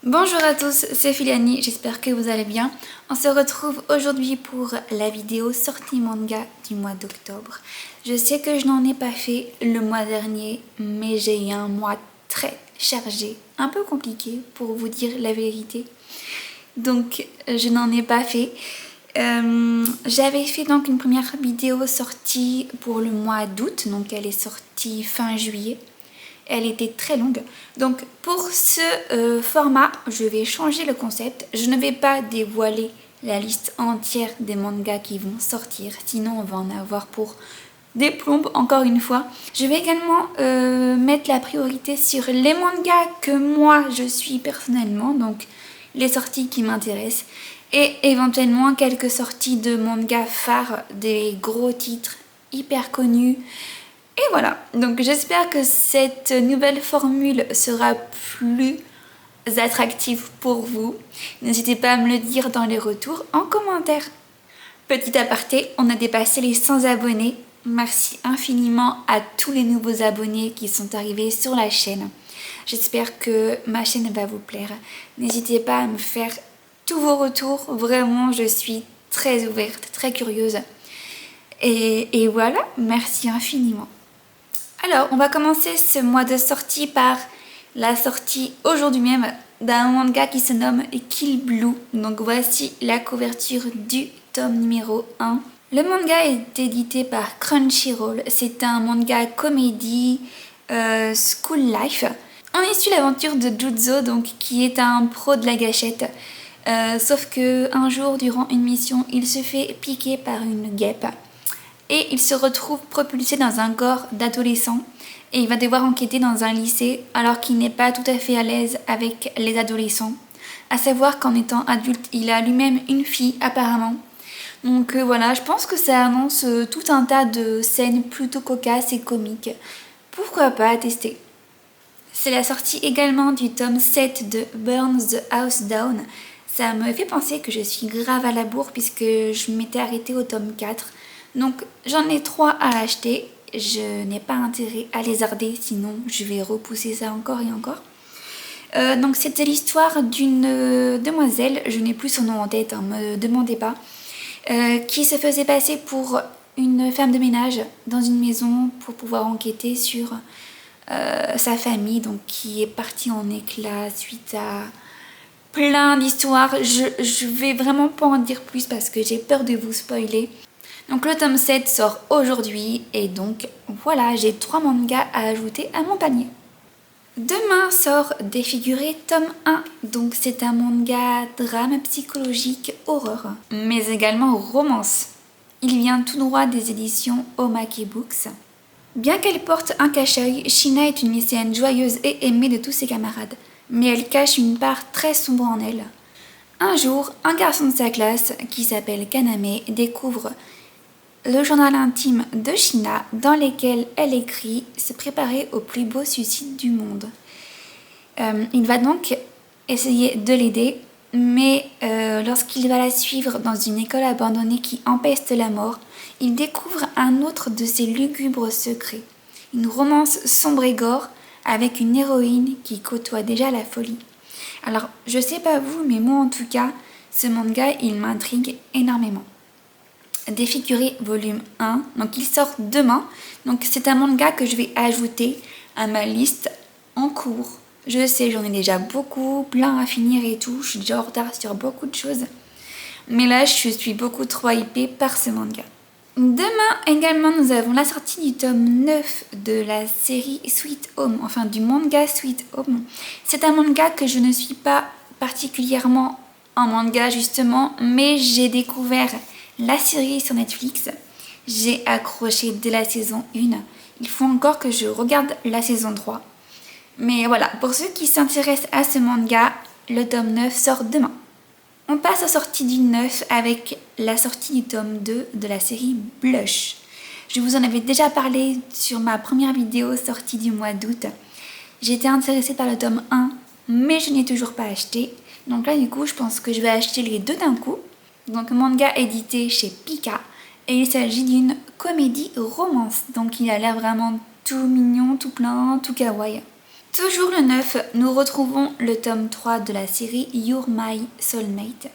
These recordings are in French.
Bonjour à tous, c'est Philiani, j'espère que vous allez bien. On se retrouve aujourd'hui pour la vidéo sortie manga du mois d'octobre. Je sais que je n'en ai pas fait le mois dernier, mais j'ai eu un mois très chargé, un peu compliqué pour vous dire la vérité. Donc je n'en ai pas fait. J'avais fait donc une première vidéo sortie pour le mois d'août, donc elle est sortie fin juillet. Elle était très longue. Donc pour ce format, je vais changer le concept. Je ne vais pas dévoiler la liste entière des mangas qui vont sortir. Sinon, on va en avoir pour des plombes, encore une fois. Je vais également mettre la priorité sur les mangas que moi, je suis personnellement. Donc les sorties qui m'intéressent. Et éventuellement quelques sorties de mangas phares, des gros titres hyper connus. Et voilà, donc j'espère que cette nouvelle formule sera plus attractive pour vous. N'hésitez pas à me le dire dans les retours en commentaire. Petit aparté, on a dépassé les 100 abonnés. Merci infiniment à tous les nouveaux abonnés qui sont arrivés sur la chaîne. J'espère que ma chaîne va vous plaire. N'hésitez pas à me faire tous vos retours. Vraiment, je suis très ouverte, très curieuse. Et voilà, merci infiniment. Alors, on va commencer ce mois de sortie par la sortie aujourd'hui même d'un manga qui se nomme Kill Blue. Donc voici la couverture du tome numéro 1. Le manga est édité par Crunchyroll. C'est un manga comédie school life. On y suit l'aventure de Juzo, donc, qui est un pro de la gâchette. Sauf que un jour, durant une mission, il se fait piquer par une guêpe. Et il se retrouve propulsé dans un corps d'adolescent et il va devoir enquêter dans un lycée alors qu'il n'est pas tout à fait à l'aise avec les adolescents. À savoir qu'en étant adulte, il a lui-même une fille apparemment. Donc voilà, je pense que ça annonce tout un tas de scènes plutôt cocasses et comiques. Pourquoi pas tester? C'est la sortie également du tome 7 de Burn the House Down. Ça me fait penser que je suis grave à la bourre puisque je m'étais arrêtée au tome 4. Donc j'en ai 3 à acheter, je n'ai pas intérêt à lézarder, sinon je vais repousser ça encore et encore. Donc c'était l'histoire d'une demoiselle, je n'ai plus son nom en tête, me demandez pas, qui se faisait passer pour une femme de ménage dans une maison pour pouvoir enquêter sur sa famille, donc qui est partie en éclats suite à plein d'histoires. Je vais vraiment pas en dire plus parce que j'ai peur de vous spoiler. Donc le tome 7 sort aujourd'hui et donc voilà, j'ai 3 mangas à ajouter à mon panier. Demain sort Défiguré tome 1, donc c'est un manga drame psychologique horreur, mais également romance. Il vient tout droit des éditions Omake Books. Bien qu'elle porte un cache-œil, Shina est une lycéenne joyeuse et aimée de tous ses camarades, mais elle cache une part très sombre en elle. Un jour, un garçon de sa classe, qui s'appelle Kaname, découvre le journal intime de Shina dans lequel elle écrit se préparer au plus beau suicide du monde. Il va donc essayer de l'aider, mais lorsqu'il va la suivre dans une école abandonnée qui empeste la mort, il découvre un autre de ses lugubres secrets. Une romance sombre et gore avec une héroïne qui côtoie déjà la folie. Alors, je sais pas vous, mais moi en tout cas, ce manga, il m'intrigue énormément. Défiguré volume 1, donc il sort demain, donc c'est un manga que je vais ajouter à ma liste en cours. Je sais, j'en ai déjà beaucoup, plein à finir et tout, je suis déjà en retard sur beaucoup de choses, mais là je suis beaucoup trop hypée par ce manga. Demain également nous avons la sortie du tome 9 de la série Sweet Home, enfin du manga Sweet Home. C'est un manga que je ne suis pas particulièrement en manga justement, mais j'ai découvert la série sur Netflix, j'ai accroché dès la saison 1. Il faut encore que je regarde la saison 3. Mais voilà, pour ceux qui s'intéressent à ce manga, le tome 9 sort demain. On passe aux sorties du 9 avec la sortie du tome 2 de la série Blush. Je vous en avais déjà parlé sur ma première vidéo sortie du mois d'août. J'étais intéressée par le tome 1, mais je n'ai toujours pas acheté. Donc là, du coup, je pense que je vais acheter les deux d'un coup. Donc manga édité chez Pika et il s'agit d'une comédie romance. Donc il a l'air vraiment tout mignon, tout plein, tout kawaii. Toujours le 9, nous retrouvons le tome 3 de la série You're My Soulmate.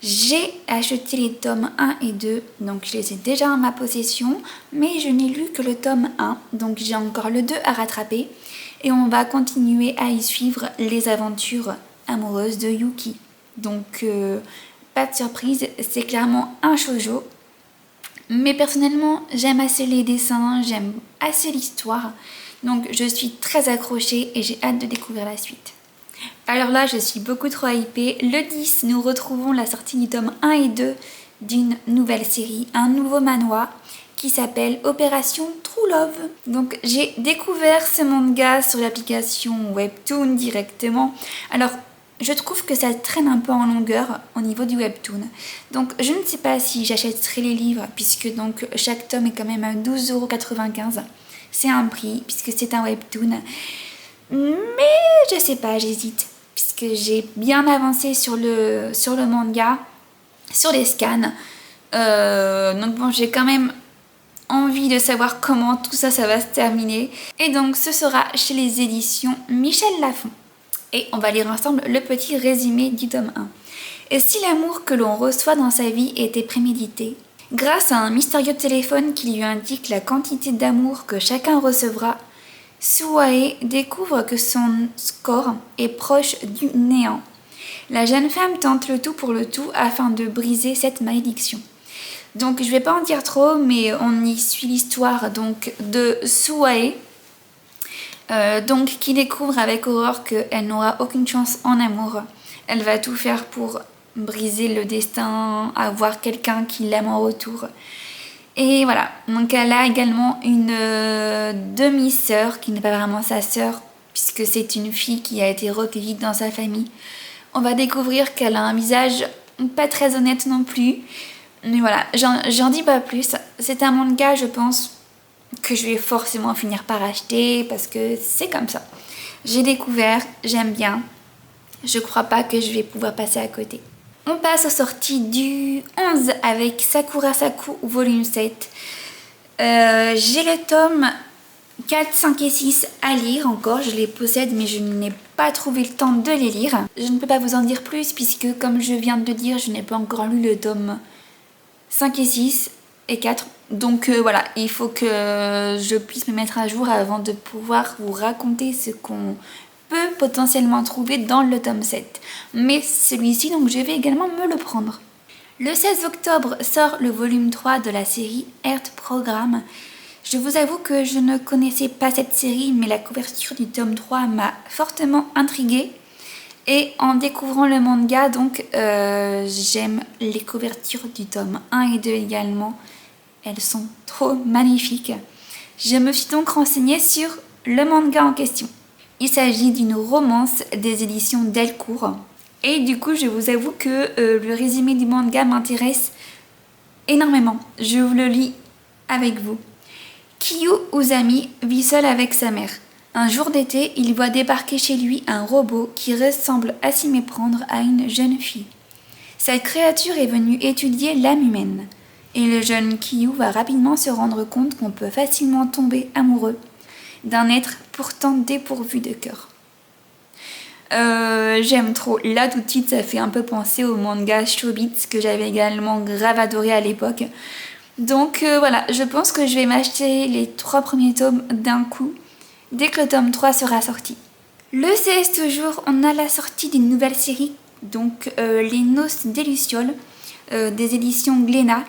J'ai acheté les tomes 1 et 2, donc je les ai déjà en ma possession, mais je n'ai lu que le tome 1, donc j'ai encore le 2 à rattraper. Et on va continuer à y suivre les aventures amoureuses de Yuki. Donc pas de surprise, c'est clairement un shoujo. Mais personnellement, j'aime assez les dessins, j'aime assez l'histoire. Donc je suis très accrochée et j'ai hâte de découvrir la suite. Alors là, je suis beaucoup trop hypée. Le 10, nous retrouvons la sortie du tome 1 et 2 d'une nouvelle série, un nouveau manhwa qui s'appelle Opération True Love. Donc j'ai découvert ce manga sur l'application Webtoon directement. Alors je trouve que ça traîne un peu en longueur au niveau du Webtoon. Donc je ne sais pas si j'achèterai les livres puisque donc chaque tome est quand même à 12,95 €. C'est un prix puisque c'est un Webtoon. Mais je sais pas, j'hésite. Puisque j'ai bien avancé sur le manga, sur les scans. Donc bon, j'ai quand même envie de savoir comment tout ça va se terminer. Et donc ce sera chez les éditions Michel Lafon. Et on va lire ensemble le petit résumé du tome 1. Et si l'amour que l'on reçoit dans sa vie était prémédité ? Grâce à un mystérieux téléphone qui lui indique la quantité d'amour que chacun recevra, Suae découvre que son score est proche du néant. La jeune femme tente le tout pour le tout afin de briser cette malédiction. Donc je vais pas en dire trop, mais on y suit l'histoire donc de Suae, donc qui découvre avec horreur qu'elle n'aura aucune chance en amour. Elle va tout faire pour briser le destin, avoir quelqu'un qui l'aime en retour. Et voilà, donc elle a également une demi-sœur qui n'est pas vraiment sa sœur puisque c'est une fille qui a été recueillie dans sa famille. On va découvrir qu'elle a un visage pas très honnête non plus. Mais voilà, j'en dis pas plus. C'est un manga, je pense, que je vais forcément finir par acheter parce que c'est comme ça. J'ai découvert, j'aime bien. Je crois pas que je vais pouvoir passer à côté. On passe aux sorties du 11 avec Sakura Saku volume 7. J'ai les tomes 4, 5 et 6 à lire encore. Je les possède mais je n'ai pas trouvé le temps de les lire. Je ne peux pas vous en dire plus puisque comme je viens de le dire, je n'ai pas encore lu le tome 5 et 6 et 4. Donc voilà, il faut que je puisse me mettre à jour avant de pouvoir vous raconter ce qu'on peut potentiellement trouver dans le tome 7. Mais celui-ci, donc je vais également me le prendre. Le 16 octobre sort le volume 3 de la série Earth Programme. Je vous avoue que je ne connaissais pas cette série, mais la couverture du tome 3 m'a fortement intriguée. Et en découvrant le manga, donc j'aime les couvertures du tome 1 et 2 également. Elles sont trop magnifiques. Je me suis donc renseignée sur le manga en question. Il s'agit d'une romance des éditions Delcourt. Et du coup, je vous avoue que le résumé du manga m'intéresse énormément. Je vous le lis avec vous. Kyu Uzami vit seul avec sa mère. Un jour d'été, il voit débarquer chez lui un robot qui ressemble à s'y méprendre à une jeune fille. Cette créature est venue étudier l'âme humaine. Et le jeune Kyu va rapidement se rendre compte qu'on peut facilement tomber amoureux d'un être pourtant dépourvu de cœur. J'aime trop. Là tout de suite ça fait un peu penser au manga Chobits que j'avais également grave adoré à l'époque. Donc voilà, je pense que je vais m'acheter les 3 premiers tomes d'un coup dès que le tome 3 sera sorti. Le 16 toujours, on a la sortie d'une nouvelle série, donc Les Noces d'Eluciole des éditions Glénat.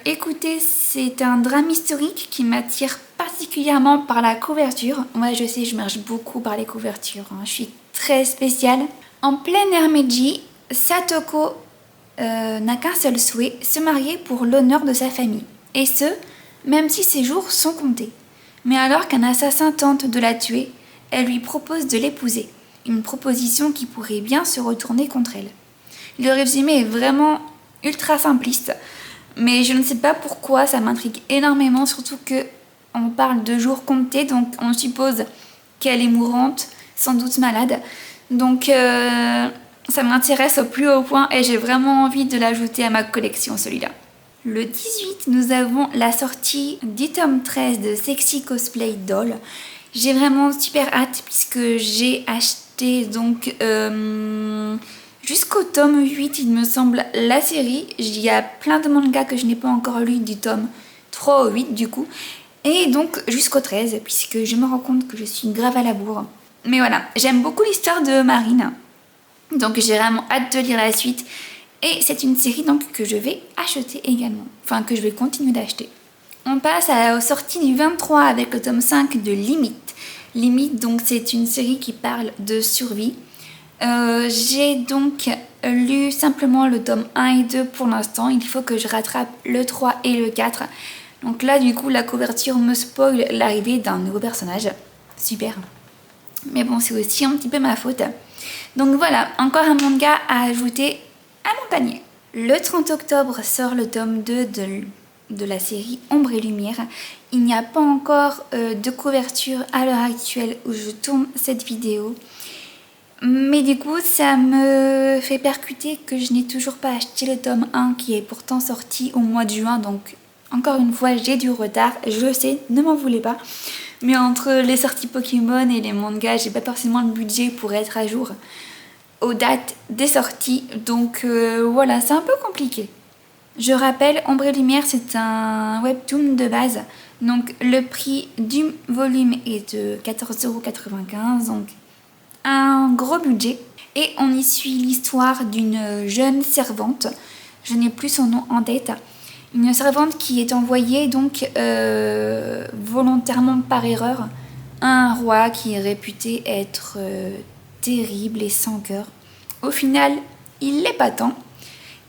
Écoutez, c'est un drame historique qui m'attire particulièrement par la couverture. Moi je sais, je marche beaucoup par les couvertures, hein. Je suis très spéciale. En plein air Meiji, Satoko n'a qu'un seul souhait, se marier pour l'honneur de sa famille. Et ce, même si ses jours sont comptés. Mais alors qu'un assassin tente de la tuer, elle lui propose de l'épouser. Une proposition qui pourrait bien se retourner contre elle. Le résumé est vraiment ultra simpliste. Mais je ne sais pas pourquoi, ça m'intrigue énormément, surtout que on parle de jours comptés, donc on suppose qu'elle est mourante, sans doute malade. Donc ça m'intéresse au plus haut point et j'ai vraiment envie de l'ajouter à ma collection, celui-là. Le 18, nous avons la sortie du tome 13 de Sexy Cosplay Doll, J'ai vraiment super hâte puisque j'ai acheté donc jusqu'au tome 8 il me semble la série. Il y a plein de mangas que je n'ai pas encore lu du tome 3 au 8 du coup. Et donc jusqu'au 13 puisque je me rends compte que je suis grave à la bourre. Mais voilà, j'aime beaucoup l'histoire de Marine. Donc j'ai vraiment hâte de lire la suite. Et c'est une série donc que je vais acheter également. Enfin que je vais continuer d'acheter. On passe aux sorties du 23 avec le tome 5 de Limite. Limite donc c'est une série qui parle de survie. J'ai donc lu simplement le tome 1 et 2 pour l'instant. Il faut que je rattrape le 3 et le 4. Donc là du coup la couverture me spoil l'arrivée d'un nouveau personnage. Super. Mais bon c'est aussi un petit peu ma faute. Donc voilà, encore un manga à ajouter à mon panier. Le 30 octobre sort le tome 2 de la série Ombre et Lumière. Il n'y a pas encore de couverture à l'heure actuelle où je tourne cette vidéo. Mais du coup, ça me fait percuter que je n'ai toujours pas acheté le tome 1 qui est pourtant sorti au mois de juin. Donc encore une fois, j'ai du retard. Je sais, ne m'en voulez pas. Mais entre les sorties Pokémon et les mangas, j'ai pas forcément le budget pour être à jour aux dates des sorties. Donc voilà, c'est un peu compliqué. Je rappelle, Ombre et Lumière, c'est un webtoon de base. Donc le prix du volume est de 14,95 €. Donc un gros budget. Et on y suit l'histoire d'une jeune servante. Je n'ai plus son nom en tête. Une servante qui est envoyée donc volontairement par erreur à un roi qui est réputé être terrible et sans cœur. Au final, il l'est pas tant.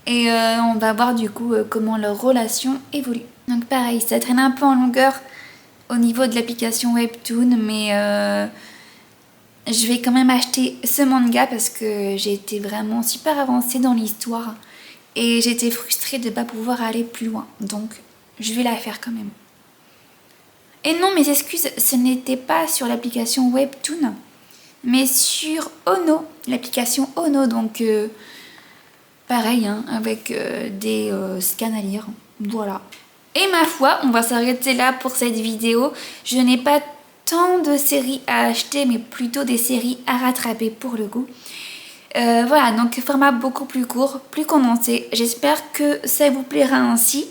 Et on va voir du coup comment leur relation évolue. Donc pareil, ça traîne un peu en longueur au niveau de l'application Webtoon, mais je vais quand même acheter ce manga parce que j'ai été vraiment super avancée dans l'histoire. Et j'étais frustrée de ne pas pouvoir aller plus loin. Donc, je vais la faire quand même. Et non, mes excuses, ce n'était pas sur l'application Webtoon, mais sur Ono, l'application Ono. Donc, pareil, hein, avec des scans à lire. Voilà. Et ma foi, on va s'arrêter là pour cette vidéo. Je n'ai pas tant de séries à acheter, mais plutôt des séries à rattraper pour le coup. Voilà, donc format beaucoup plus court, plus condensé. J'espère que ça vous plaira ainsi.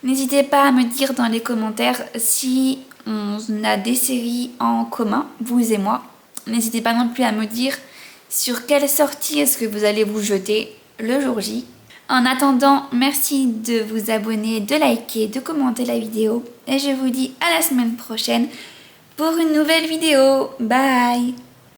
N'hésitez pas à me dire dans les commentaires si on a des séries en commun, vous et moi. N'hésitez pas non plus à me dire sur quelle sortie est-ce que vous allez vous jeter le jour J. En attendant, merci de vous abonner, de liker, de commenter la vidéo. Et je vous dis à la semaine prochaine pour une nouvelle vidéo. Bye!